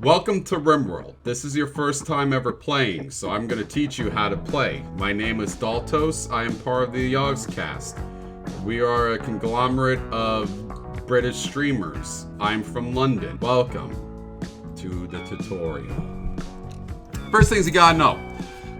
Welcome to RimWorld. This is your first time ever playing, so I'm going to teach you how to play. My name is Daltos. I am part of the Yogscast. We are a conglomerate of British streamers. I'm from London. Welcome to the tutorial. First things you gotta know.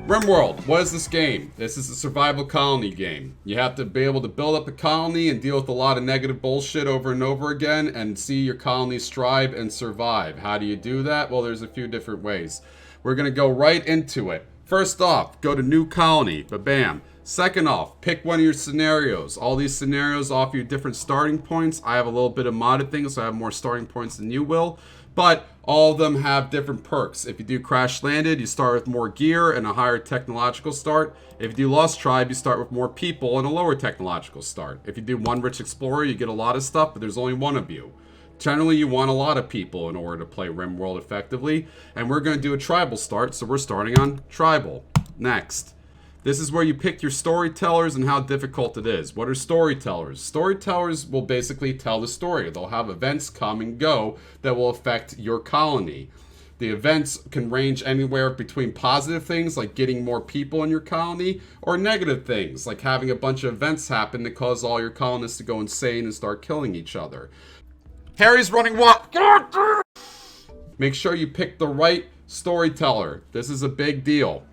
RimWorld, what is this game? This is a survival colony game. You have to be able to build up a colony and deal with a lot of negative bullshit over and over again and see your colony strive and survive. How do you do that? Well, there's a few different ways. We're gonna go right into it. First off, go to new colony, ba-bam. Second off, pick one of your scenarios. All these scenarios offer you different starting points. I have a little bit of modded things, so I have more starting points than you will. But all of them have different perks. If you do Crash Landed, you start with more gear and a higher technological start. If you do Lost Tribe, you start with more people and a lower technological start. If you do One Rich Explorer, you get a lot of stuff, but there's only one of you. Generally, you want a lot of people in order to play RimWorld effectively. And we're going to do a tribal start, so we're starting on tribal. Next. This is where you pick your storytellers and how difficult it is. What are storytellers? Storytellers will basically tell the story. They'll have events come and go that will affect your colony. The events can range anywhere between positive things, like getting more people in your colony, or negative things, like having a bunch of events happen that cause all your colonists to go insane and start killing each other. Harry's running wild. Make sure you pick the right storyteller. This is a big deal.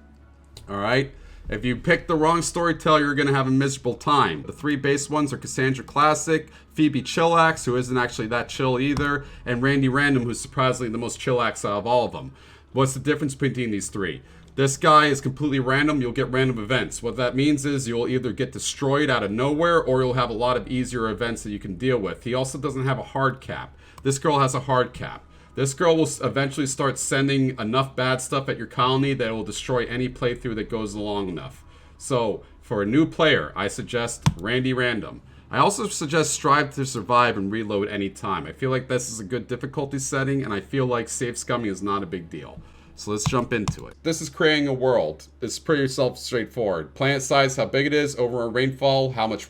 Alright? If you pick the wrong storyteller, you're going to have a miserable time. The three base ones are Cassandra Classic, Phoebe Chillax, who isn't actually that chill either, and Randy Random, who's surprisingly the most chillax out of all of them. What's the difference between these three? This guy is completely random. You'll get random events. What that means is you'll either get destroyed out of nowhere, or you'll have a lot of easier events that you can deal with. He also doesn't have a hard cap. This girl has a hard cap. This girl will eventually start sending enough bad stuff at your colony that it will destroy any playthrough that goes long enough. So, for a new player, I suggest Randy Random. I also suggest Strive to Survive and Reload anytime. I feel like this is a good difficulty setting, and I feel like safe scumming is not a big deal. So let's jump into it. This is creating a world. It's pretty straightforward. Planet size, how big it is, overall rainfall, how much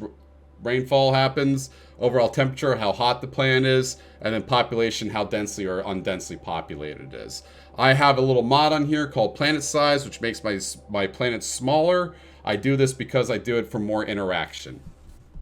rainfall happens, overall temperature, how hot the planet is, and then population, how densely or undensely populated it is. I have a little mod on here called Planet Size, which makes my planet smaller. I do this because I do it for more interaction.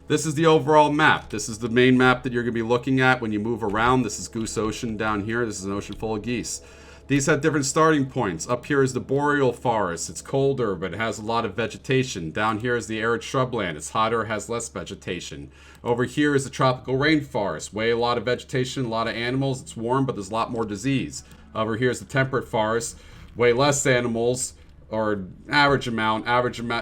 This is the overall map. This is the main map that you're going to be looking at when you move around. This is Goose Ocean down here. This is an ocean full of geese. These have different starting points. Up here is the boreal forest. It's colder, but it has a lot of vegetation. Down here is the arid shrubland. It's hotter, has less vegetation. Over here is the tropical rainforest. Way a lot of vegetation, a lot of animals. It's warm, but there's a lot more disease. Over here is the temperate forest. Way less animals, or average amount.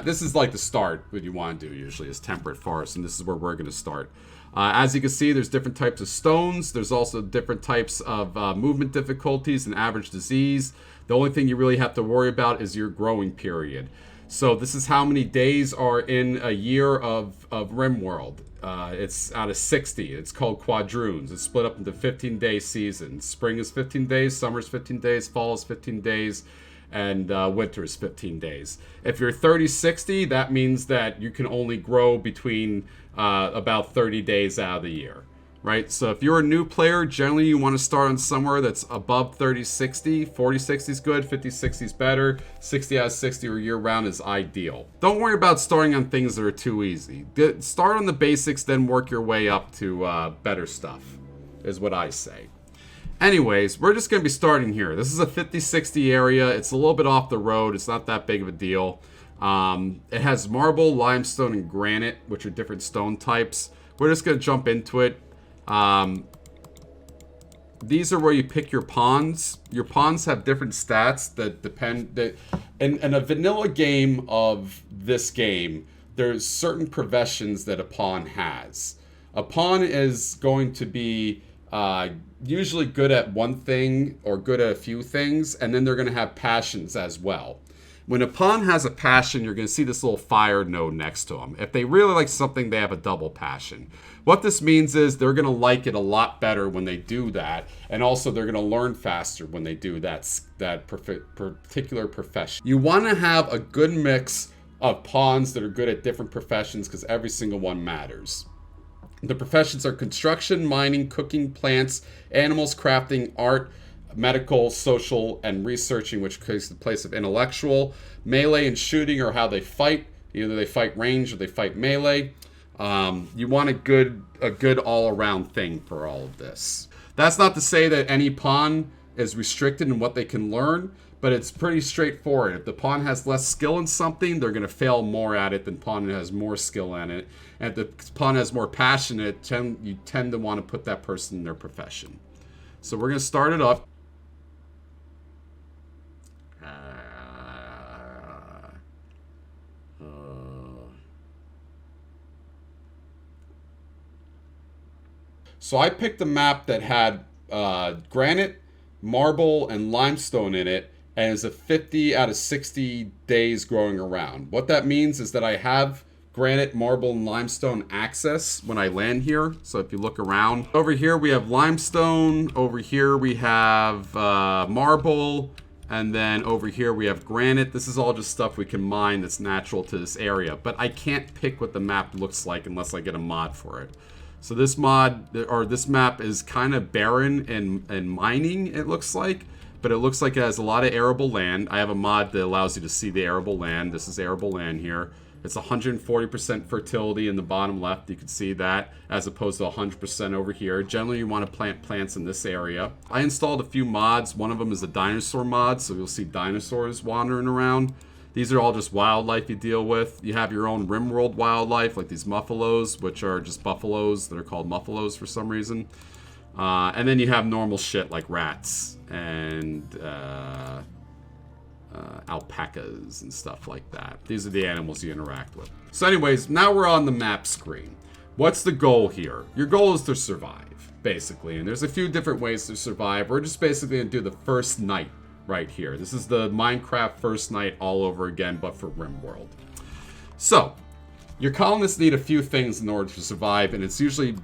This is like the start, what you want to do usually is temperate forest, and this is where we're going to start. As you can see, there's different types of stones. There's also different types of movement difficulties and average disease. The only thing you really have to worry about is your growing period. So this is how many days are in a year of RimWorld. It's out of 60. It's called quadroons. It's split up into 15-day seasons. Spring is 15 days, summer is 15 days, fall is 15 days, and winter is 15 days. If you're 30-60, that means that you can only grow between about 30 days out of the year, right? So if you're a new player, generally you want to start on somewhere that's above 30-60. 40-60 is good, 50-60 is better, 60 out of 60 or year-round is ideal. Don't worry about starting on things that are too easy. Start on the basics, then work your way up to better stuff, is what I say. Anyways, we're just going to be starting here. This is a 50-60 area. It's a little bit off the road. It's not that big of a deal. It has marble, limestone, and granite, which are different stone types. We're just going to jump into it. These are where you pick your pawns. Your pawns have different stats that depend... In a vanilla game of this game, there's certain professions that a pawn has. A pawn is going to be usually good at one thing or good at a few things, and then they're going to have passions as well. When a pawn has a passion, you're going to see this little fire node next to them. If they really like something, they have a double passion. What this means is they're going to like it a lot better when they do that, and also they're going to learn faster when they do that particular profession. You want to have a good mix of pawns that are good at different professions because every single one matters. The professions are construction, mining, cooking, plants, animals, crafting, art, medical, social, and researching, which takes the place of intellectual. Melee and shooting are how they fight. Either they fight range or they fight melee. You want a good all-around thing for all of this. That's not to say that any pawn is restricted in what they can learn, but it's pretty straightforward. If the pawn has less skill in something, they're going to fail more at it than pawn that has more skill in it. And if the pawn has more passion in it, you tend to want to put that person in their profession. So we're going to start it up. So I picked a map that had granite, marble, and limestone in it, and is a 50 out of 60 days growing around. What that means is that I have granite, marble, and limestone access when I land here. So if you look around, over here we have limestone, over here we have marble, and then over here we have granite. This is all just stuff we can mine that's natural to this area, but I can't pick what the map looks like unless I get a mod for it. So this map is kind of barren in mining, it looks like, but it looks like it has a lot of arable land. I have a mod that allows you to see the arable land. This is arable land here. It's 140% fertility in the bottom left. You can see that, as opposed to 100% over here. Generally, you want to plant plants in this area. I installed a few mods. One of them is a dinosaur mod, so you'll see dinosaurs wandering around. These are all just wildlife you deal with. You have your own RimWorld wildlife, like these muffalos, which are just buffaloes that are called muffalos for some reason. And then you have normal shit like rats and alpacas and stuff like that. These are the animals you interact with. So anyways, now we're on the map screen. What's the goal here? Your goal is to survive, basically. And there's a few different ways to survive. We're just basically going to do the first night. Right here. This is the Minecraft first night all over again, but for RimWorld. So, your colonists need a few things in order to survive, and it's usually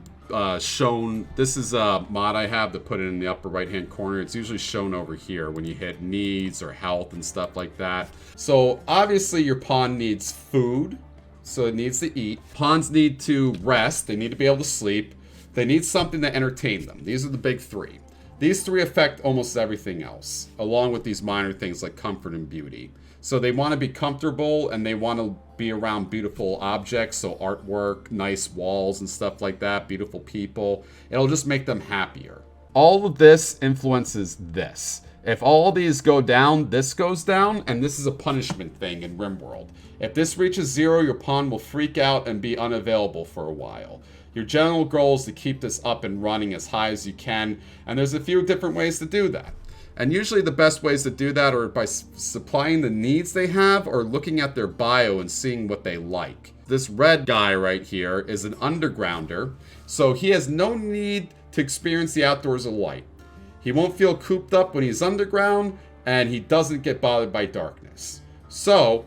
shown. This is a mod I have to put it in the upper right hand corner. It's usually shown over here when you hit needs or health and stuff like that. So, obviously, your pawn needs food, so it needs to eat. Pawns need to rest, they need to be able to sleep. They need something to entertain them. These are the big three. These three affect almost everything else, along with these minor things like comfort and beauty. So they want to be comfortable and they want to be around beautiful objects, so artwork, nice walls and stuff like that, beautiful people. It'll just make them happier. All of this influences this. If all these go down, this goes down, and this is a punishment thing in RimWorld. If this reaches 0, your pawn will freak out and be unavailable for a while. Your general goal is to keep this up and running as high as you can, and there's a few different ways to do that. And usually the best ways to do that are by supplying the needs they have or looking at their bio and seeing what they like. This red guy right here is an undergrounder, so he has no need to experience the outdoors of light. He won't feel cooped up when he's underground, and he doesn't get bothered by darkness. So,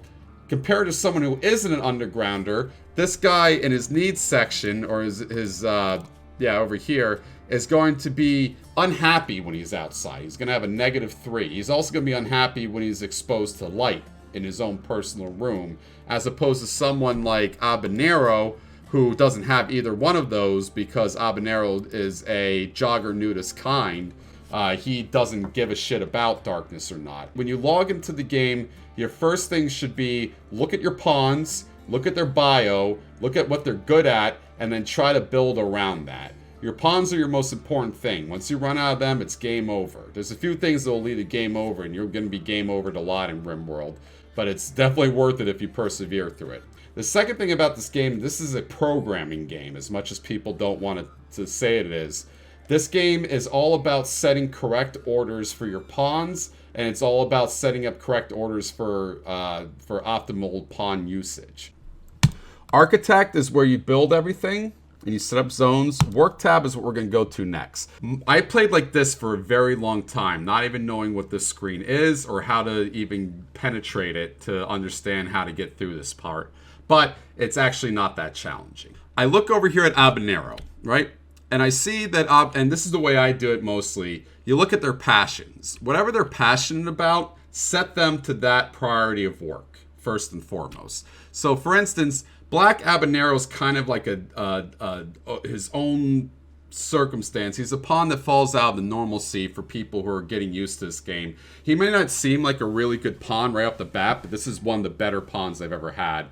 compared to someone who isn't an undergrounder, this guy in his needs section, or his over here, is going to be unhappy when he's outside. He's going to have a -3. He's also going to be unhappy when he's exposed to light in his own personal room, as opposed to someone like Habanero, who doesn't have either one of those because Habanero is a jogger nudist kind. He doesn't give a shit about darkness or not. When you log into the game, your first thing should be look at your pawns, look at their bio, look at what they're good at, and then try to build around that. Your pawns are your most important thing. Once you run out of them, it's game over. There's a few things that will lead to game over, and you're going to be game overed a lot in RimWorld, but it's definitely worth it if you persevere through it. The second thing about this game, this is a programming game, as much as people don't want to say it is. This game is all about setting correct orders for your pawns, and it's all about setting up correct orders for optimal pawn usage. Architect is where you build everything, and you set up zones. Work tab is what we're going to go to next. I played like this for a very long time, not even knowing what this screen is or how to even penetrate it to understand how to get through this part. But it's actually not that challenging. I look over here at Habanero, right? And I see that, and this is the way I do it mostly, you look at their passions. Whatever they're passionate about, set them to that priority of work, first and foremost. So, for instance, Black Habanero's kind of like his own circumstance. He's a pawn that falls out of the normalcy for people who are getting used to this game. He may not seem like a really good pawn right off the bat, but this is one of the better pawns I've ever had,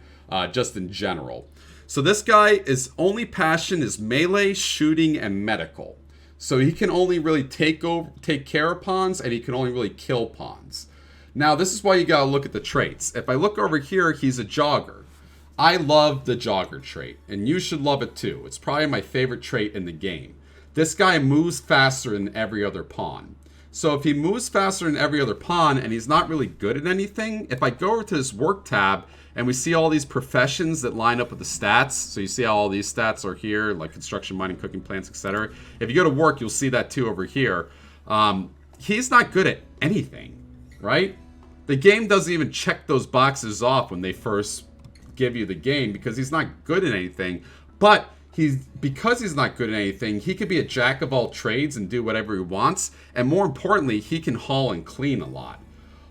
just in general. So this guy, his only passion is melee, shooting, and medical. So he can only really take care of pawns, and he can only really kill pawns. Now, this is why you gotta look at the traits. If I look over here, he's a jogger. I love the jogger trait, and you should love it too. It's probably my favorite trait in the game. This guy moves faster than every other pawn. So if he moves faster than every other pawn, and he's not really good at anything, if I go over to this work tab, and we see all these professions that line up with the stats, so you see how all these stats are here, like construction, mining, cooking, plants, etc. If you go to work, you'll see that too over here. He's not good at anything, right? The game doesn't even check those boxes off when they first give you the game, because he's not good at anything. But because he's not good at anything, he could be a jack of all trades and do whatever he wants. And more importantly, he can haul and clean a lot.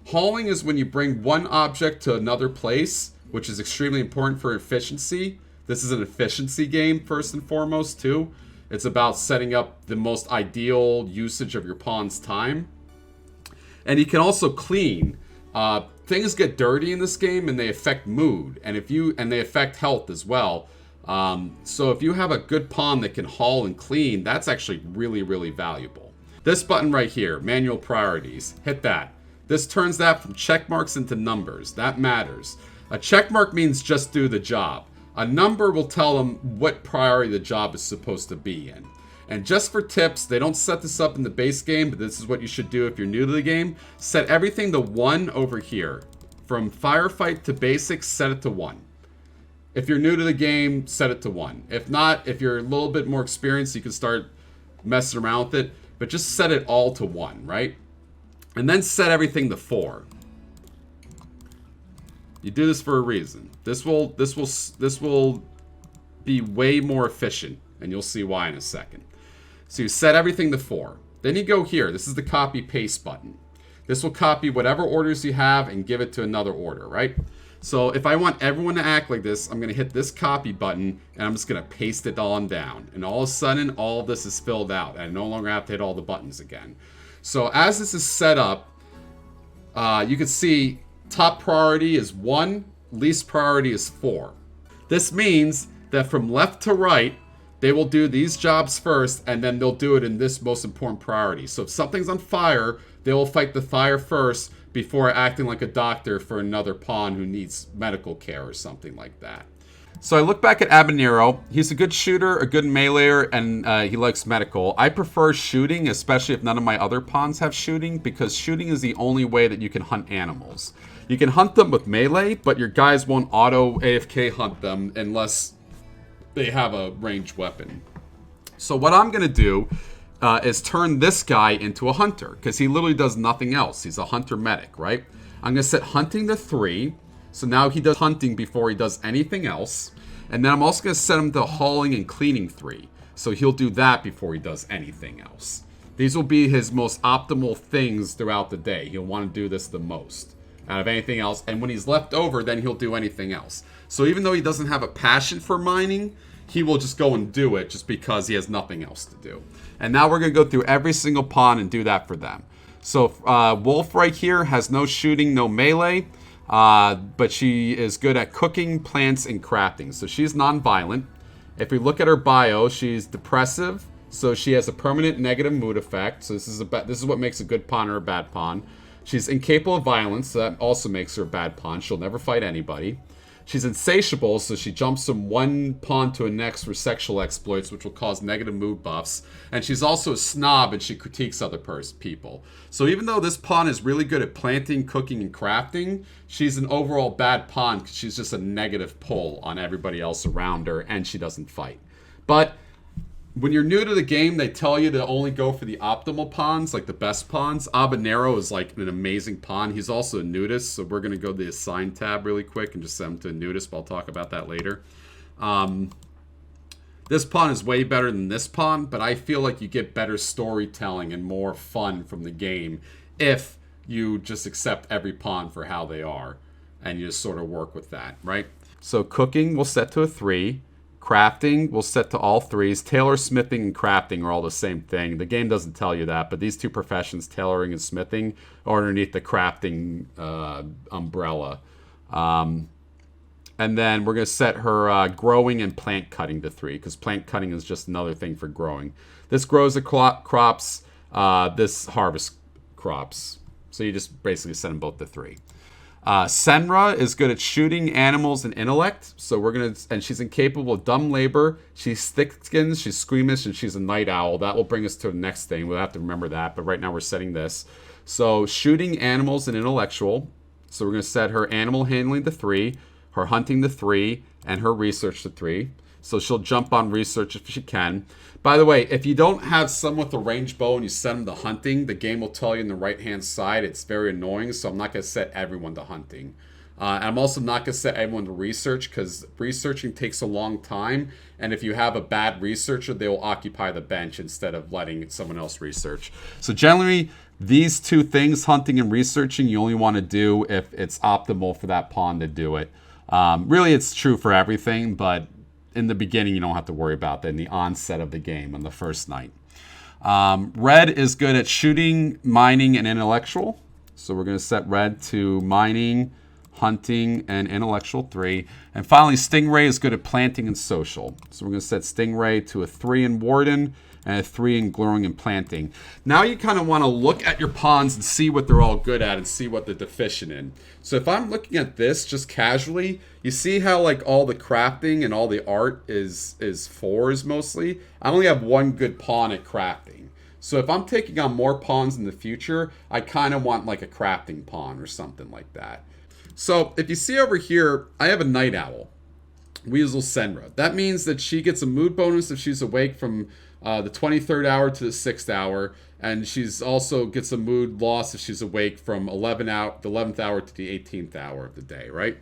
Hauling is when you bring one object to another place, which is extremely important for efficiency. This is an efficiency game first and foremost too. It's about setting up the most ideal usage of your pawn's time. And he can also clean. Things get dirty in this game, and they affect mood, and they affect health as well. So if you have a good pawn that can haul and clean, that's actually really, really valuable. This button right here, manual priorities, hit that. This turns that from check marks into numbers. That matters. A check mark means just do the job. A number will tell them what priority the job is supposed to be in. And just for tips, they don't set this up in the base game, but this is what you should do if you're new to the game. Set everything to 1 over here. From firefight to basics, set it to 1. If you're new to the game, set it to 1. If not, if you're a little bit more experienced, you can start messing around with it. But just set it all to 1, right? And then set everything to 4. You do this for a reason. This will be way more efficient, and you'll see why in a second. So you set everything to 4. Then you go here. This is the copy paste button. This will copy whatever orders you have and give it to another order, right? So if I want everyone to act like this, I'm going to hit this copy button, and I'm just going to paste it on down. And all of a sudden, all of this is filled out. I no longer have to hit all the buttons again. So as this is set up, you can see top priority is 1, least priority is 4. This means that from left to right, they will do these jobs first, and then they'll do it in this most important priority. So if something's on fire, they will fight the fire first before acting like a doctor for another pawn who needs medical care or something like that. So I look back at Habanero. He's a good shooter, a good meleeer, and he likes medical. I prefer shooting, especially if none of my other pawns have shooting, because shooting is the only way that you can hunt animals. You can hunt them with melee, but your guys won't auto AFK hunt them unless they have a ranged weapon. So what I'm going to do is turn this guy into a hunter, because he literally does nothing else. He's a hunter medic, right? I'm going to set hunting to 3. So now he does hunting before he does anything else. And then I'm also going to set him to hauling and cleaning 3. So he'll do that before he does anything else. These will be his most optimal things throughout the day. He'll want to do this the most out of anything else. And when he's left over, then he'll do anything else. So even though he doesn't have a passion for mining, he will just go and do it just because he has nothing else to do. And now we're going to go through every single pawn and do that for them. So Wolf right here has no shooting, no melee. But she is good at cooking, plants, and crafting. So she's non-violent. If we look at her bio, she's depressive. So she has a permanent negative mood effect. So this is what makes a good pawn or a bad pawn. She's incapable of violence. So that also makes her a bad pawn. She'll never fight anybody. She's insatiable, so she jumps from one pawn to a next for sexual exploits, which will cause negative mood buffs. And she's also a snob, and she critiques other people. So even though this pawn is really good at planting, cooking, and crafting, she's an overall bad pawn because she's just a negative pull on everybody else around her, and she doesn't fight. But when you're new to the game, they tell you to only go for the optimal pawns, like the best pawns. Habanero is like an amazing pawn. He's also a nudist, so we're going to go to the assign tab really quick and just set him to a nudist, but I'll talk about that later. This pawn is way better than this pawn, but I feel like you get better storytelling and more fun from the game if you just accept every pawn for how they are, and you just sort of work with that, right? So cooking we'll set to a 3. Crafting will set to all threes. Tailor, smithing, and crafting are all the same thing. The game doesn't tell you that, but these two professions, tailoring and smithing, are underneath the crafting umbrella. And then we're going to set her growing and plant cutting to 3, because plant cutting is just another thing for growing. This grows the crops, this harvests crops. So you just basically set them both to 3. Senra is good at shooting, animals, and intellect. So we're going to, and she's incapable of dumb labor. She's thick-skinned, she's squeamish, and she's a night owl. That will bring us to the next thing. We'll have to remember that, but right now we're setting this. So shooting, animals, and intellectual. So we're going to set her animal handling to 3, her hunting to 3, and her research to 3. So she'll jump on research if she can. By the way, if you don't have someone with a range bow and you set them to hunting, the game will tell you on the right-hand side. It's very annoying, so I'm not going to set everyone to hunting. And I'm also not going to set everyone to research, because researching takes a long time. And if you have a bad researcher, they will occupy the bench instead of letting someone else research. So generally, these two things, hunting and researching, you only want to do if it's optimal for that pawn to do it. Really, it's true for everything, but in the beginning, you don't have to worry about that in the onset of the game on the first night. Red is good at shooting, mining, and intellectual. So we're going to set red to mining, hunting, and intellectual 3. And finally, Stingray is good at planting and social. So we're going to set Stingray to a 3 in warden and a 3 in growing and planting. Now you kind of want to look at your pawns and see what they're all good at and see what they're deficient in. So if I'm looking at this just casually, you see how like all the crafting and all the art is 4s mostly? I only have one good pawn at crafting. So if I'm taking on more pawns in the future, I kind of want like a crafting pawn or something like that. So if you see over here, I have a night owl, Weasel Senra. That means that she gets a mood bonus if she's awake from the 23rd hour to the 6th hour, and she's also gets a mood loss if she's awake from the 11th hour to the 18th hour of the day, right?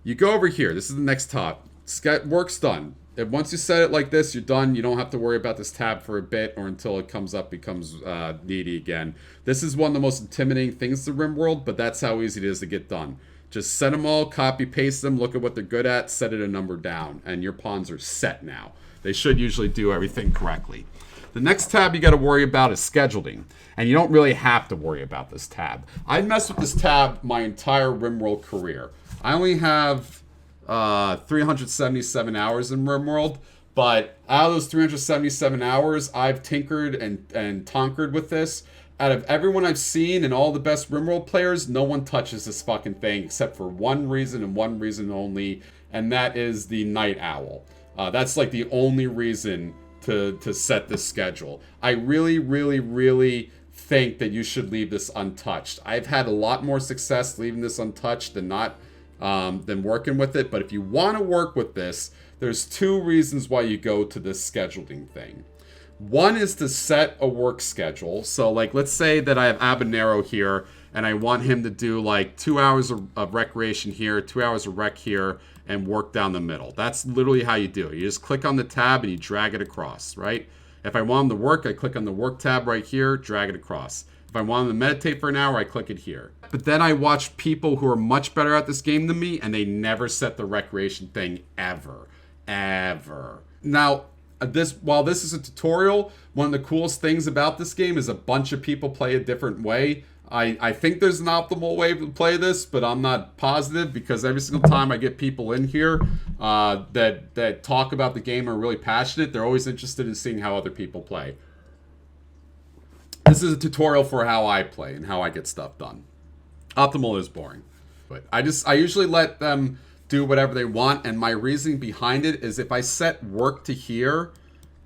You go over here. This is the next tab. Work's done. And once you set it like this, you're done. You don't have to worry about this tab for a bit or until it comes up, becomes needy again. This is one of the most intimidating things to RimWorld, but that's how easy it is to get done. Just set them all, copy, paste them, look at what they're good at, set it a number down, and your pawns are set now. They should usually do everything correctly. The next tab you got to worry about is scheduling, and you don't really have to worry about this tab. I messed with this tab my entire RimWorld career. I only have 377 hours in RimWorld, but out of those 377 hours, I've tinkered and tonkered with this. Out of everyone I've seen and all the best RimWorld players, no one touches this fucking thing except for one reason and one reason only, and that is the night owl. That's like the only reason to set this schedule. I really, really, really think that you should leave this untouched. I've had a lot more success leaving this untouched than working with it. But if you want to work with this, there's 2 reasons why you go to this scheduling thing. One is to set a work schedule. So like, let's say that I have Habanero here and I want him to do like 2 hours of recreation here, 2 hours of rec here, and work down the middle. That's literally how you do it. You just click on the tab and you drag it across, right? If I want him to work, I click on the work tab right here, drag it across. If I want him to meditate for an hour, I click it here. But then I watch people who are much better at this game than me, and they never set the recreation thing ever. Ever. Now, while this is a tutorial, one of the coolest things about this game is a bunch of people play a different way. I think there's an optimal way to play this, but I'm not positive, because every single time I get people in here that talk about the game and are really passionate, they're always interested in seeing how other people play. This is a tutorial for how I play and how I get stuff done. Optimal is boring, but I usually let them do whatever they want, and my reasoning behind it is if I set work to here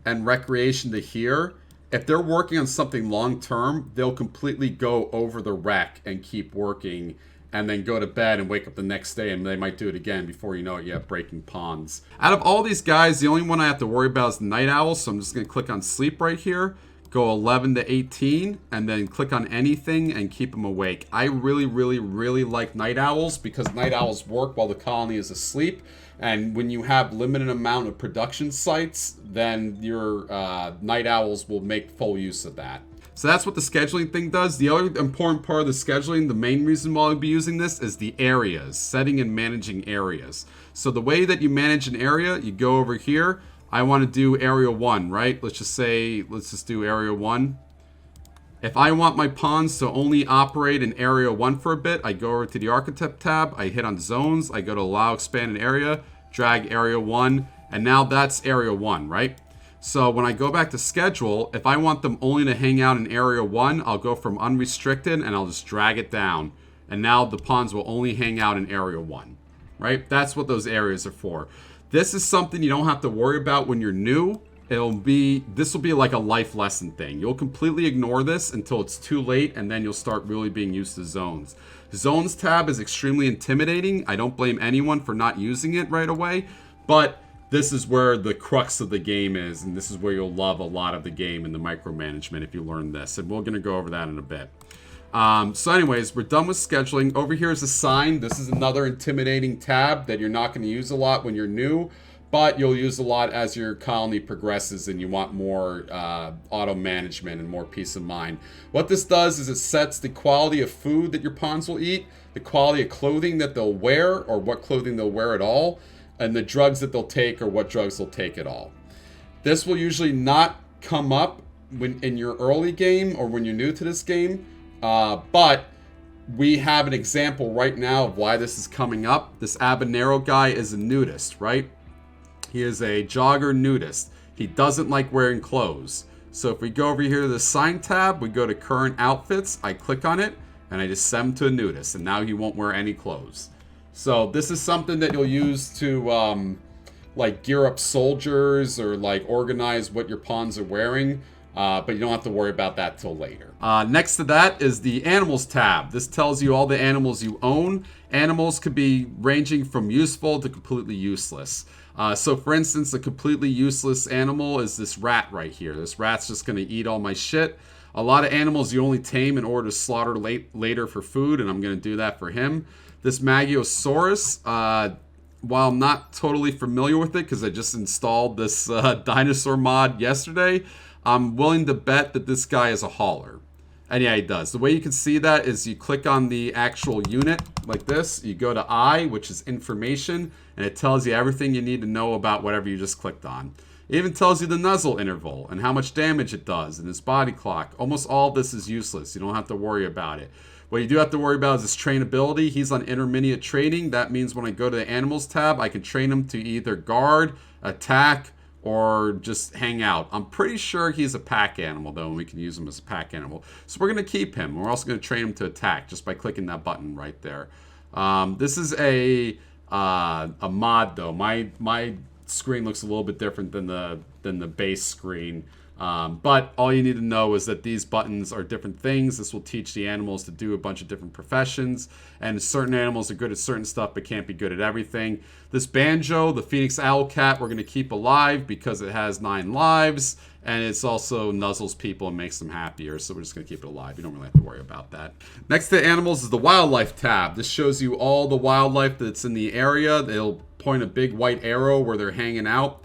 and recreation to here, if they're working on something long term, they'll completely go over the rec and keep working and then go to bed and wake up the next day, and they might do it again. Before you know it, you have breaking pawns. Out of all these guys, the only one I have to worry about is the night owl, so I'm just going to click on sleep right here, go 11 to 18, and then click on anything and keep them awake. I really, really, really like night owls, because night owls work while the colony is asleep. And when you have limited amount of production sites, then your night owls will make full use of that. So that's what the scheduling thing does. The other important part of the scheduling, the main reason why I'll be using this, is the areas, setting and managing areas. So the way that you manage an area, you go over here. I want to do area 1, right? Let's just do area 1. If I want my pawns to only operate in area 1 for a bit, I go over to the Architect tab, I hit on zones, I go to allow expanded area, drag area 1, and now that's area 1, right? So when I go back to schedule, if I want them only to hang out in area 1, I'll go from unrestricted and I'll just drag it down. And now the pawns will only hang out in area 1, right? That's what those areas are for. This is something you don't have to worry about when you're new. This will be like a life lesson thing. You'll completely ignore this until it's too late, and then you'll start really being used to zones. Zones tab is extremely intimidating. I don't blame anyone for not using it right away, but this is where the crux of the game is, and this is where you'll love a lot of the game and the micromanagement if you learn this, and we're going to go over that in a bit. So anyways, we're done with scheduling. Over here is assign. This is another intimidating tab that you're not going to use a lot when you're new, but you'll use a lot as your colony progresses and you want more auto management and more peace of mind. What this does is it sets the quality of food that your pawns will eat, the quality of clothing that they'll wear or what clothing they'll wear at all, and the drugs that they'll take or what drugs they'll take at all. This will usually not come up when in your early game or when you're new to this game, but we have an example right now of why this is coming up. This Habanero guy is a nudist, right? He is a jogger nudist. He doesn't like wearing clothes. So if we go over here to the sign tab, we go to current outfits, I click on it, and I just set him to a nudist, and now he won't wear any clothes. So this is something that you'll use to like gear up soldiers or like organize what your pawns are wearing, but you don't have to worry about that till later. Next to that is the animals tab. This tells you all the animals you own. Animals could be ranging from useful to completely useless. So for instance, a completely useless animal is this rat right here. This rat's just going to eat all my shit. A lot of animals you only tame in order to slaughter later for food, and I'm going to do that for him. This Magiosaurus, while I'm not totally familiar with it because I just installed this dinosaur mod yesterday, I'm willing to bet that this guy is a hauler. And yeah, he does. The way you can see that is you click on the actual unit like this. You go to I, which is information, and it tells you everything you need to know about whatever you just clicked on. It even tells you the nuzzle interval and how much damage it does and its body clock. Almost all this is useless. You don't have to worry about it. What you do have to worry about is his trainability. He's on intermediate training. That means when I go to the animals tab, I can train him to either guard, attack, or just hang out. I'm pretty sure he's a pack animal, though, and we can use him as a pack animal. So we're going to keep him. We're also going to train him to attack just by clicking that button right there. This is a mod, though. My screen looks a little bit different than the base screen. But all you need to know is that these buttons are different things. This will teach the animals to do a bunch of different professions, and certain animals are good at certain stuff but can't be good at everything. This Banjo, the Phoenix Owlcat, we're going to keep alive because it has 9 lives, and it's also nuzzles people and makes them happier, so we're just going to keep it alive. You don't really have to worry about that. Next to animals is the wildlife tab. This shows you all the wildlife that's in the area. They'll point a big white arrow where they're hanging out.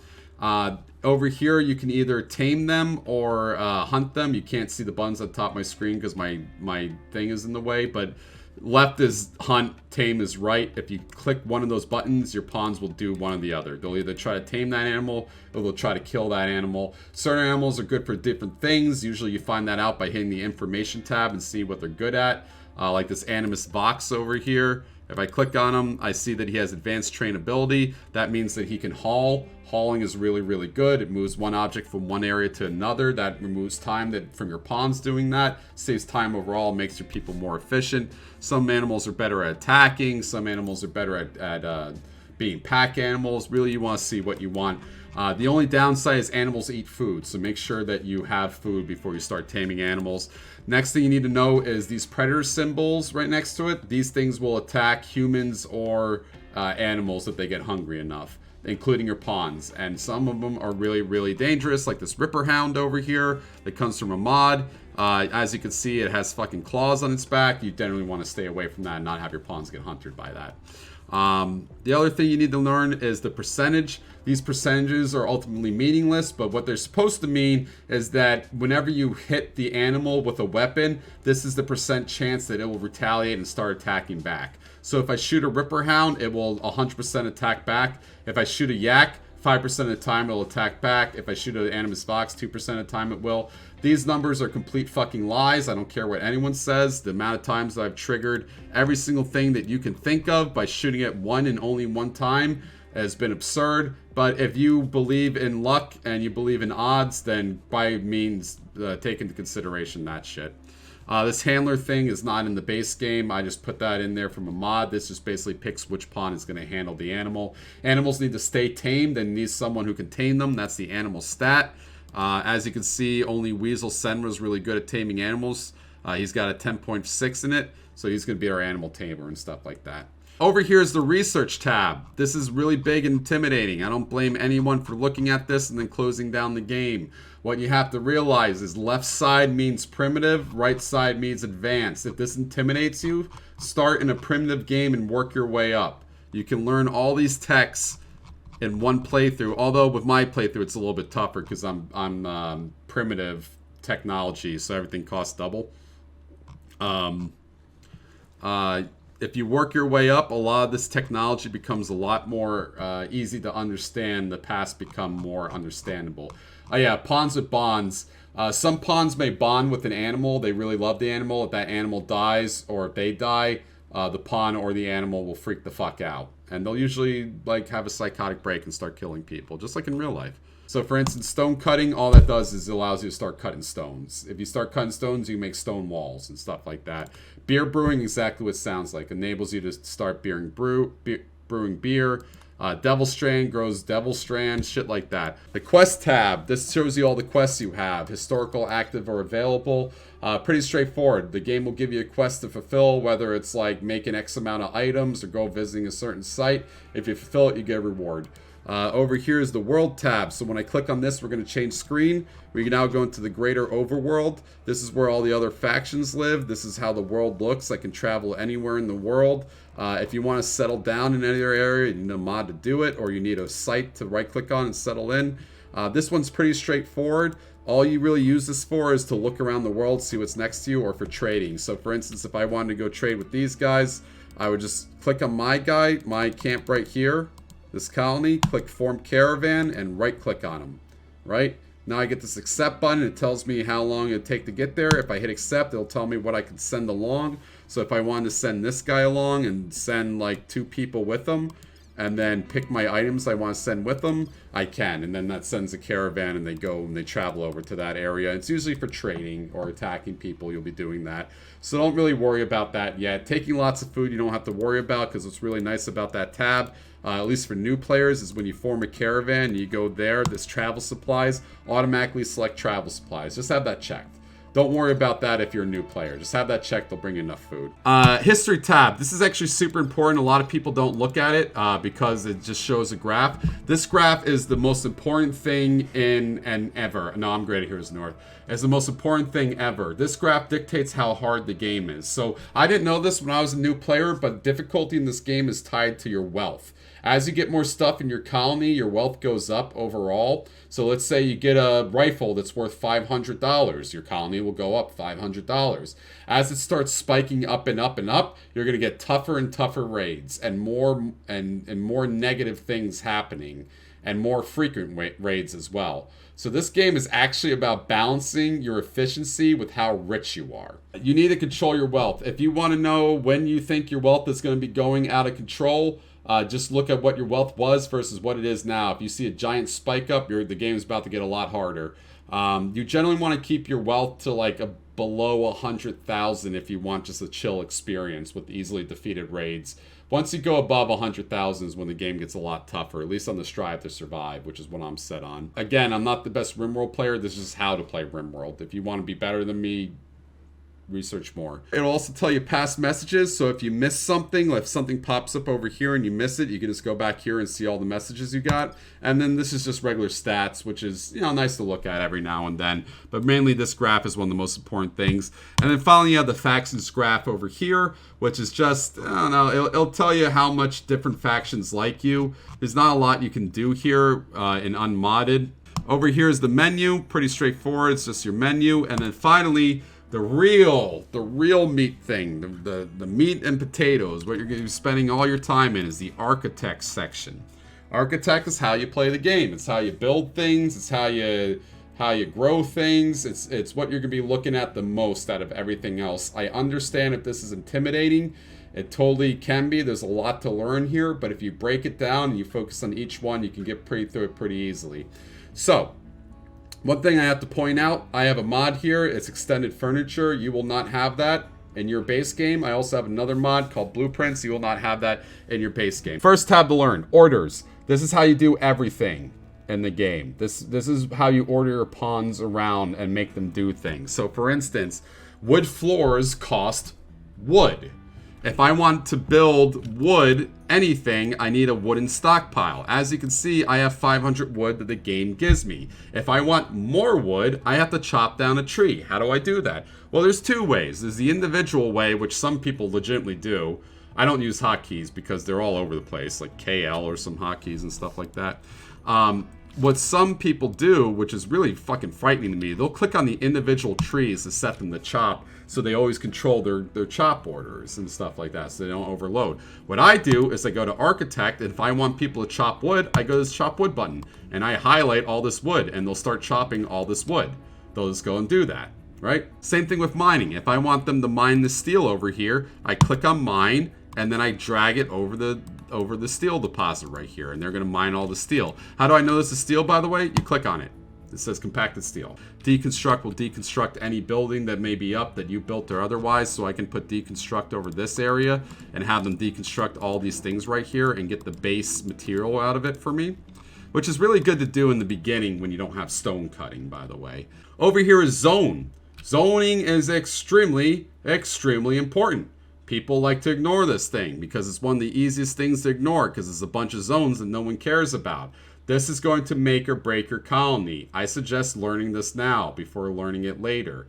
Over here, you can either tame them or hunt them. You can't see the buttons on top of my screen because my thing is in the way, but left is hunt, tame is right. If you click one of those buttons, your pawns will do one or the other. They'll either try to tame that animal or they'll try to kill that animal. Certain animals are good for different things. Usually you find that out by hitting the information tab and see what they're good at. Like this Animus Vox over here. If I click on him, I see that he has advanced trainability. That means that he can haul. Hauling is really, really good. It moves one object from one area to another. That removes time from your pawns doing that. Saves time overall, makes your people more efficient. Some animals are better at attacking. Some animals are better at being pack animals. Really, you want to see what you want. The only downside is animals eat food, so make sure that you have food before you start taming animals. Next thing you need to know is these predator symbols right next to it. These things will attack humans or animals if they get hungry enough, including your pawns. And some of them are really, really dangerous, like this Ripper Hound over here that comes from a mod. As you can see, it has fucking claws on its back. You generally want to stay away from that and not have your pawns get hunted by that. The other thing you need to learn is the percentage. These percentages are ultimately meaningless, but what they're supposed to mean is that whenever you hit the animal with a weapon, this is the percent chance that it will retaliate and start attacking back. So if I shoot a Ripper Hound, it will 100% attack back. If I shoot a Yak, 5% of the time it'll attack back. If I shoot an Animus Fox, 2% of the time it will. These numbers are complete fucking lies. I don't care what anyone says. The amount of times I've triggered every single thing that you can think of by shooting it one and only one time has been absurd. But if you believe in luck and you believe in odds, then by means take into consideration that shit. This handler thing is not in the base game. I just put that in there from a mod. This just basically picks which pawn is going to handle the animal. Animals need to stay tamed and need someone who can tame them. That's the animal stat. As you can see, only Weasel Senra is really good at taming animals. He's got a 10.6 in it, so he's going to be our animal tamer and stuff like that. Over here is the research tab. This is really big and intimidating. I don't blame anyone for looking at this and then closing down the game. What you have to realize is left side means primitive, right side means advanced. If this intimidates you, start in a primitive game and work your way up. You can learn all these techs in one playthrough, although with my playthrough it's a little bit tougher because I'm primitive technology, so everything costs double. If you work your way up, a lot of this technology becomes a lot more easy to understand. The past become more understandable. Oh yeah, pawns with bonds. Some pawns may bond with an animal. They really love the animal. If that animal dies or if they die, the pawn or the animal will freak the fuck out. And they'll usually like have a psychotic break and start killing people, just like in real life. So for instance, stone cutting, all that does is it allows you to start cutting stones. If you start cutting stones, you make stone walls and stuff like that. Beer brewing, exactly what it sounds like. Enables you to start brewing beer. Devil Strand grows Devil Strand, shit like that. The quest tab, this shows you all the quests you have. Historical, active, or available. Pretty straightforward. The game will give you a quest to fulfill, whether it's like making X amount of items or go visiting a certain site. If you fulfill it, you get a reward. Over here is the world tab. So when I click on this, we're going to change screen. We can now go into the greater overworld. This is where all the other factions live. This is how the world looks. I can travel anywhere in the world. If you want to settle down in any area, you need a mod to do it, or you need a site to right click on and settle in. This one's pretty straightforward. All you really use this for is to look around the world, see what's next to you, or for trading. So for instance, if I wanted to go trade with these guys, I would just click on my guy, my camp right here, this colony, click form caravan, and right click on them, right? Now I get this accept button. It tells me how long it'll take to get there. If I hit accept, it'll tell me what I can send along. So if I wanted to send this guy along and send like 2 people with them, and then pick my items I want to send with them, I can. And then that sends a caravan and they go and they travel over to that area. It's usually for trading or attacking people. You'll be doing that. So don't really worry about that yet. Taking lots of food you don't have to worry about, because what's really nice about that tab, at least for new players, is when you form a caravan, you go there, this travel supplies, automatically select travel supplies. Just have that checked. Don't worry about that if you're a new player. Just have that checked. They'll bring you enough food. History tab. This is actually super important. A lot of people don't look at it because it just shows a graph. This graph is the most important thing ever. No, I'm great. Here's North. It's the most important thing ever. This graph dictates how hard the game is. So I didn't know this when I was a new player, but difficulty in this game is tied to your wealth. As you get more stuff in your colony, your wealth goes up overall. So let's say you get a rifle that's worth $500. Your colony will go up $500. As it starts spiking up and up and up, you're going to get tougher and tougher raids and more negative things happening and more frequent raids as well. So this game is actually about balancing your efficiency with how rich you are. You need to control your wealth. If you want to know when you think your wealth is going to be going out of control, just look at what your wealth was versus what it is now. If you see a giant spike up, the game is about to get a lot harder. You generally want to keep your wealth to like below 100,000 if you want just a chill experience with easily defeated raids. Once you go above 100,000 is when the game gets a lot tougher, at least on the Strive to Survive, which is what I'm set on. Again, I'm not the best RimWorld player. This is how to play RimWorld. If you want to be better than me, research more. It'll also tell you past messages, so if you miss something, if something pops up over here and you miss it, you can just go back here and see all the messages you got. And then this is just regular stats, which is, you know, nice to look at every now and then. But mainly this graph is one of the most important things. And then finally you have the factions graph over here, which is just, I don't know, it'll tell you how much different factions like you. There's not a lot you can do here in unmodded. Over here is the menu, pretty straightforward, it's just your menu. And then finally, the real meat thing, the meat and potatoes, what you're going to be spending all your time in is the architect section. Architect is how you play the game. It's how you build things, it's how you grow things, it's what you're going to be looking at the most out of everything else. I understand if this is intimidating, it totally can be. There's a lot to learn here, but if you break it down and you focus on each one, you can get through it pretty easily. So, one thing I have to point out, I have a mod here, it's extended furniture. You will not have that in your base game. I also have another mod called blueprints. You will not have that in your base game. First tab to learn, orders. This is how you do everything in the game. This is how you order your pawns around and make them do things. So for instance, wood floors cost wood. If I want to build wood, anything, I need a wooden stockpile. As you can see, I have 500 wood that the game gives me. If I want more wood, I have to chop down a tree. How do I do that? Well, there's two ways. There's the individual way, which some people legitimately do. I don't use hotkeys because they're all over the place, like KL or some hotkeys and stuff like that. What some people do, which is really fucking frightening to me, they'll click on the individual trees to set them to chop, so they always control their chop orders and stuff like that, so they don't overload. What I do is I go to architect, and if I want people to chop wood, I go to this chop wood button, and I highlight all this wood, and they'll start chopping all this wood. They'll just go and do that, right? Same thing with mining. If I want them to mine the steel over here, I click on mine, and then I drag it over the steel deposit right here, and they're going to mine all the steel. How do I know this is steel, by the way? You click on it. It says compacted steel. Deconstruct will deconstruct any building that may be up that you built or otherwise, so I can put deconstruct over this area and have them deconstruct all these things right here and get the base material out of it for me, which is really good to do in the beginning when you don't have stone cutting, by the way. Over here is zone. Zoning is extremely, extremely important. People like to ignore this thing because it's one of the easiest things to ignore because it's a bunch of zones that no one cares about. This is going to make or break your colony. I suggest learning this now before learning it later.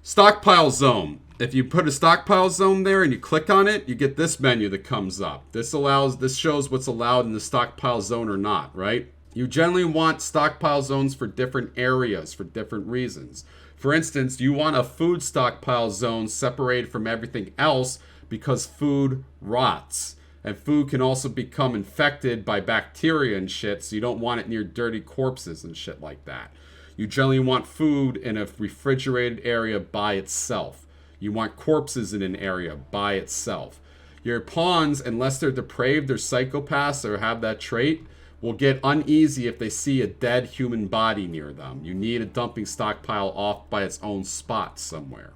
Stockpile Zone. If you put a stockpile zone there and you click on it, you get this menu that comes up. This shows what's allowed in the stockpile zone or not, right? You generally want stockpile zones for different areas for different reasons. For instance, you want a food stockpile zone separated from everything else because food rots. And food can also become infected by bacteria and shit, so you don't want it near dirty corpses and shit like that. You generally want food in a refrigerated area by itself. You want corpses in an area by itself. Your pawns, unless they're depraved or psychopaths or have that trait, will get uneasy if they see a dead human body near them. You need a dumping stockpile off by its own spot somewhere.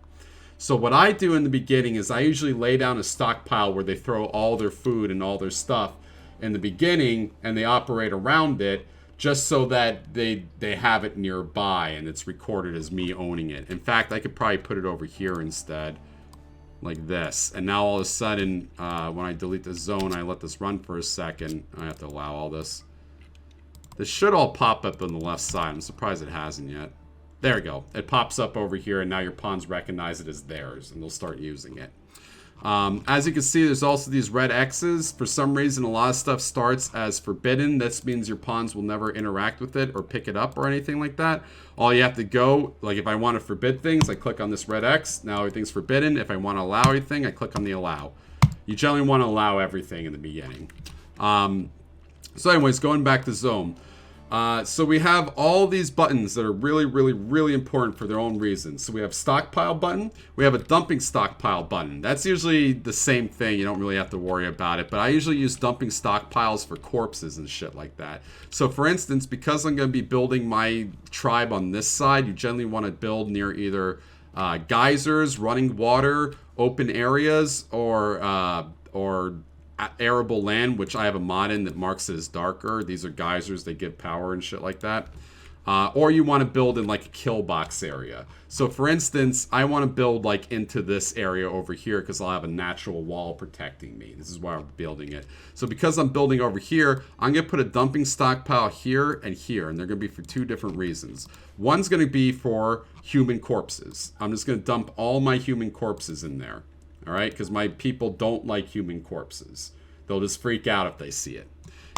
So what I do in the beginning is I usually lay down a stockpile where they throw all their food and all their stuff in the beginning and they operate around it just so that they have it nearby and it's recorded as me owning it. In fact, I could probably put it over here instead, like this. And now all of a sudden, when I delete the zone, I let this run for a second. I have to allow all this. This should all pop up on the left side. I'm surprised it hasn't yet. There we go. It pops up over here, and now your pawns recognize it as theirs, and they'll start using it. As you can see, there's also these red X's. For some reason, a lot of stuff starts as forbidden. This means your pawns will never interact with it or pick it up or anything like that. All you have to go, like if I want to forbid things, I click on this red X. Now everything's forbidden. If I want to allow anything, I click on the allow. You generally want to allow everything in the beginning. So anyways, going back to zone. So we have all these buttons that are really, really, really important for their own reasons. So we have stockpile button. We have a dumping stockpile button. That's usually the same thing. You don't really have to worry about it. But I usually use dumping stockpiles for corpses and shit like that. So for instance, because I'm going to be building my tribe on this side, you generally want to build near either geysers, running water, open areas, or arable land, which I have a mod in that marks it as darker. These are geysers, they give power and shit like that. Or you want to build in like a kill box area. So for instance, I want to build like into this area over here because I'll have a natural wall protecting me. This is why I'm building it. So because I'm building over here, I'm going to put a dumping stockpile here, and they're going to be for 2 different reasons. One's going to be for human corpses. I'm just going to dump all my human corpses in there. All right, because my people don't like human corpses. They'll just freak out if they see it.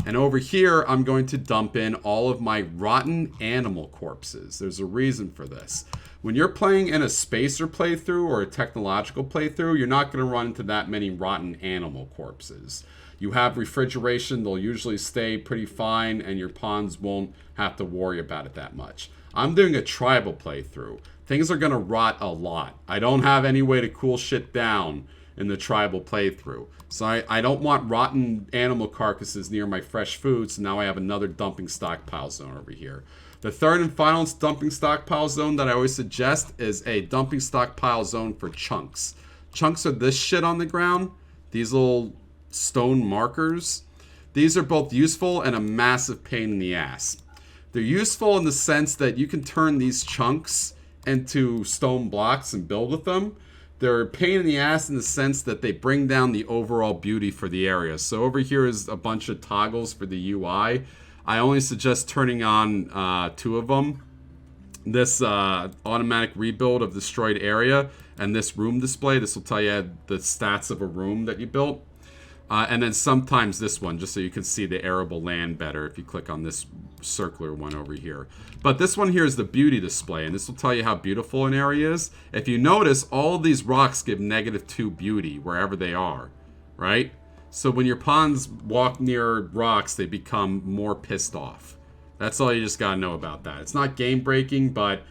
And over here, I'm going to dump in all of my rotten animal corpses. There's a reason for this. When you're playing in a spacer playthrough or a technological playthrough, you're not going to run into that many rotten animal corpses. You have refrigeration, they'll usually stay pretty fine, and your pawns won't have to worry about it that much. I'm doing a tribal playthrough. Things are going to rot a lot. I don't have any way to cool shit down in the tribal playthrough. So I don't want rotten animal carcasses near my fresh food, so now I have another dumping stockpile zone over here. The third and final dumping stockpile zone that I always suggest is a dumping stockpile zone for chunks. Chunks are this shit on the ground, these little stone markers. These are both useful and a massive pain in the ass. They're useful in the sense that you can turn these chunks into stone blocks and build with them. They're a pain in the ass in the sense that they bring down the overall beauty for the area. So over here is a bunch of toggles for the UI. I only suggest turning on 2 of them. This automatic rebuild of destroyed area and this room display. This will tell you the stats of a room that you built. And then sometimes this one, just so you can see the arable land better if you click on this circular one over here. But this one here is the beauty display, and this will tell you how beautiful an area is. If you notice, all of these rocks give -2 beauty wherever they are, right? So when your pawns walk near rocks, they become more pissed off. That's all you just gotta know about that. It's not game breaking, but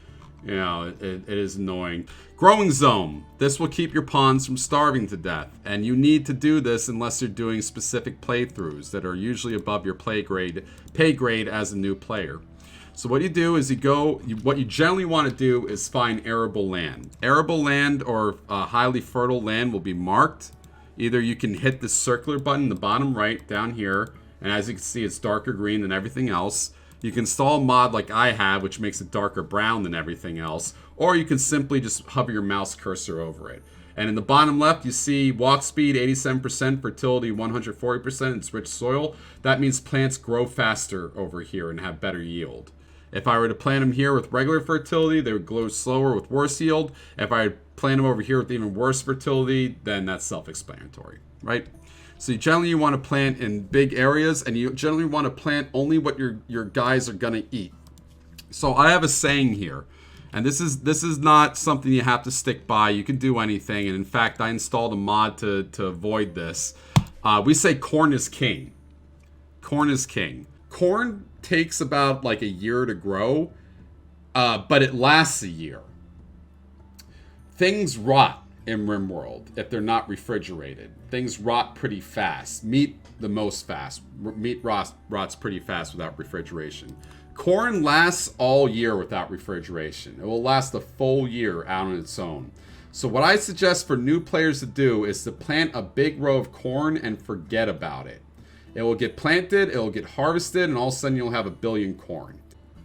you know, it is annoying. Growing zone. This will keep your pawns from starving to death. And you need to do this unless you're doing specific playthroughs that are usually above your pay grade as a new player. So what you do is what you generally want to do is find arable land. Arable land or highly fertile land will be marked. Either you can hit the circular button in the bottom right down here. And as you can see, it's darker green than everything else. You can install a mod like I have, which makes it darker brown than everything else. Or you can simply just hover your mouse cursor over it. And in the bottom left, you see walk speed 87%, fertility 140%, it's rich soil. That means plants grow faster over here and have better yield. If I were to plant them here with regular fertility, they would grow slower with worse yield. If I plant them over here with even worse fertility, then that's self-explanatory, right? So generally you want to plant in big areas, and you generally want to plant only what your guys are going to eat. So I have a saying here, and this is not something you have to stick by. You can do anything, and in fact, I installed a mod to avoid this. We say corn is king. Corn is king. Corn takes about like a year to grow, but it lasts a year. Things rot in RimWorld if they're not refrigerated. Things rot pretty fast. Meat the most fast. Meat rots pretty fast without refrigeration. Corn lasts all year without refrigeration. It will last a full year out on its own. So what I suggest for new players to do is to plant a big row of corn and forget about it. It will get planted, it will get harvested, and all of a sudden you'll have 1 billion corn.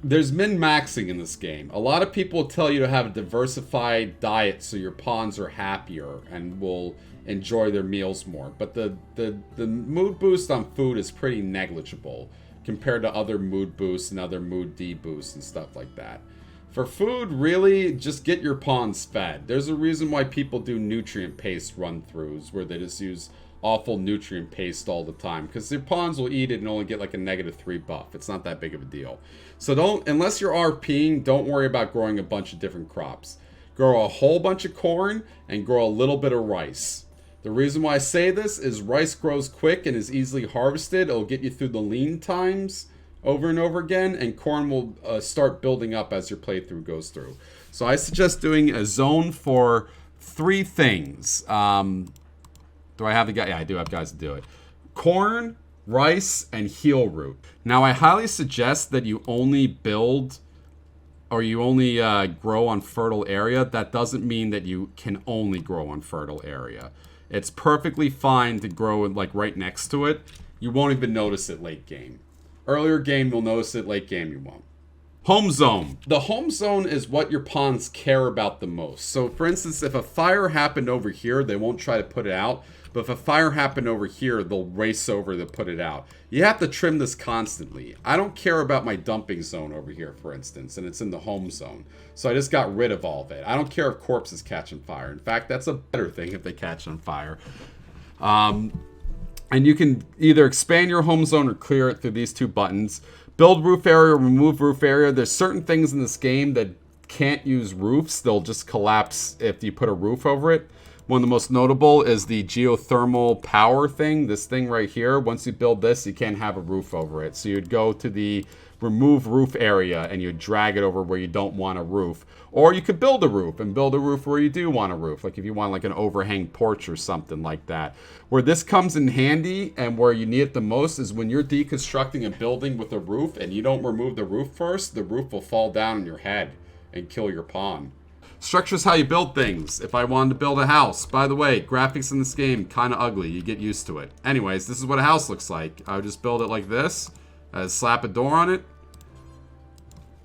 There's min-maxing in this game. A lot of people tell you to have a diversified diet so your pawns are happier and will enjoy their meals more. But the mood boost on food is pretty negligible compared to other mood boosts and other mood deboosts and stuff like that. For food, really, just get your pawns fed. There's a reason why people do nutrient paste run-throughs where they just use awful nutrient paste all the time, because their pawns will eat it and only get like a -3 buff. It's not that big of a deal. So unless you're RPing, don't worry about growing a bunch of different crops. Grow a whole bunch of corn and grow a little bit of rice. The reason why I say this is rice grows quick and is easily harvested. It'll get you through the lean times over and over again, and corn will start building up as your playthrough goes through. So I suggest doing a zone for 3 things. Do I have the guy? Yeah, I do have guys to do it. Corn, rice, and heel root. Now, I highly suggest that you only build or you only grow on fertile area. That doesn't mean that you can only grow on fertile area. It's perfectly fine to grow like right next to it. You won't even notice it late game. Earlier game, you'll notice it. Late game, you won't. Home zone. The home zone is what your pawns care about the most. So for instance, if a fire happened over here, they won't try to put it out. But if a fire happened over here, they'll race over to put it out. You have to trim this constantly. I don't care about my dumping zone over here, for instance, and it's in the home zone. So I just got rid of all of it. I don't care if corpses catch on fire. In fact, that's a better thing if they catch on fire. And you can either expand your home zone or clear it through these two buttons. Build roof area, remove roof area. There's certain things in this game that can't use roofs. They'll just collapse if you put a roof over it. One of the most notable is the geothermal power thing. This thing right here. Once you build this, you can't have a roof over it. So you'd go to the remove roof area and you'd drag it over where you don't want a roof. Or you could build a roof and build a roof where you do want a roof. Like if you want like an overhang porch or something like that. Where this comes in handy and where you need it the most is when you're deconstructing a building with a roof and you don't remove the roof first, the roof will fall down on your head and kill your pawn. Structure is how you build things. If I wanted to build a house, by the way, graphics in this game kind of ugly. You get used to it. Anyways, this is what a house looks like. I would just build it like this. Slap a door on it.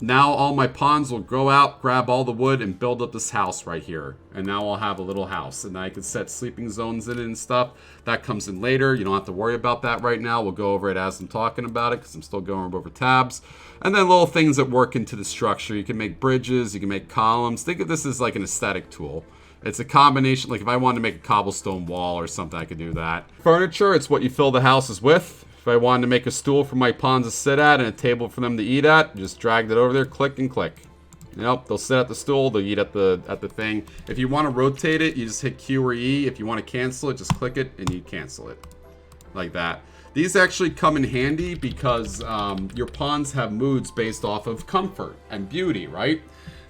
Now all my pawns will go out, grab all the wood, and build up this house right here. And now I'll have a little house. And I can set sleeping zones in it and stuff. That comes in later. You don't have to worry about that right now. We'll go over it as I'm talking about it because I'm still going over tabs. And then little things that work into the structure. You can make bridges. You can make columns. Think of this as like an aesthetic tool. It's a combination. Like if I wanted to make a cobblestone wall or something, I could do that. Furniture, it's what you fill the houses with. If I wanted to make a stool for my pawns to sit at and a table for them to eat at, just drag that over there, click and click. Yep, they'll sit at the stool, they'll eat at the thing. If you want to rotate it, you just hit Q or E. If you want to cancel it, just click it and you cancel it. Like that. These actually come in handy because your pawns have moods based off of comfort and beauty, right?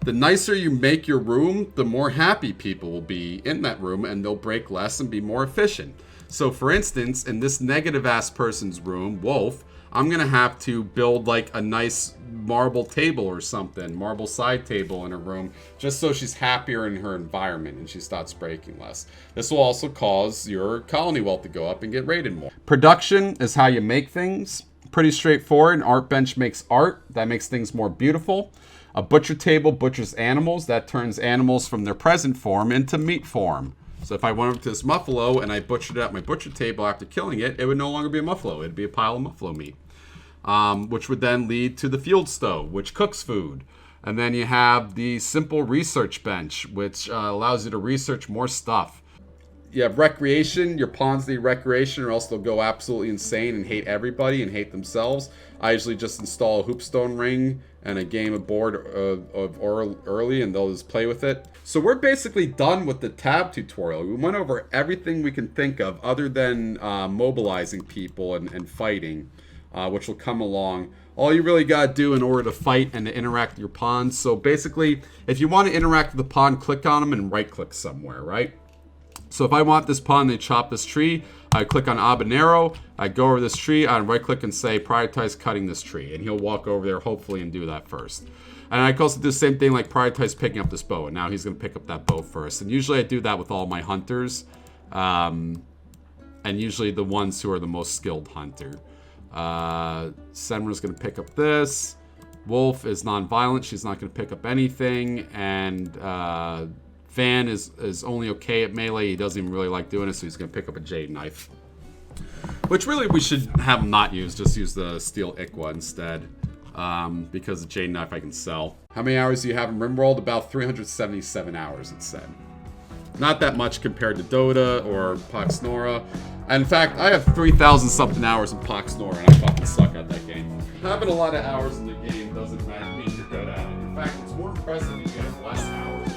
The nicer you make your room, the more happy people will be in that room and they'll break less and be more efficient. So for instance, in this negative ass person's room, Wolf, I'm going to have to build like a nice marble table or something, marble side table in her room, just so she's happier in her environment and she starts breaking less. This will also cause your colony wealth to go up and get rated more. Production is how you make things. Pretty straightforward. An art bench makes art. That makes things more beautiful. A butcher table butchers animals. That turns animals from their present form into meat form. So if I went over to this muffalo and I butchered it at my butcher table after killing it, it would no longer be a muffalo. It'd be a pile of muffalo meat, which would then lead to the field stove, which cooks food. And then you have the simple research bench, which allows you to research more stuff. You have recreation. Your pawns need recreation or else they'll go absolutely insane and hate everybody and hate themselves. I usually just install a hoopstone ring and a game of board early and they'll just play with it. So we're basically done with the tab tutorial. We went over everything we can think of other than mobilizing people and fighting, which will come along. All you really got to do in order to fight and to interact with your pawns. So basically, if you want to interact with the pawn, click on them and right click somewhere, right? So if I want this pawn to chop this tree, I click on habanero, I go over this tree, I right click and say prioritize cutting this tree. And he'll walk over there hopefully and do that first. And I can also do the same thing like prioritize picking up this bow. And now he's going to pick up that bow first. And usually I do that with all my hunters. And usually the ones who are the most skilled hunter. Senra's going to pick up this. Wolf is non-violent. She's not going to pick up anything. And Van is only okay at melee. He doesn't even really like doing it, so he's going to pick up a jade knife. Which really we should have him not use. Just use the steel Ikwa instead. Because the jade knife I can sell. How many hours do you have in RimWorld? About 377 hours, it said. Not that much compared to Dota or Poxnora. In fact, I have 3,000 something hours in Poxnora and I fucking suck at that game. Having a lot of hours in the game doesn't mean you're good at it. In fact, it's more impressive if you have less hours.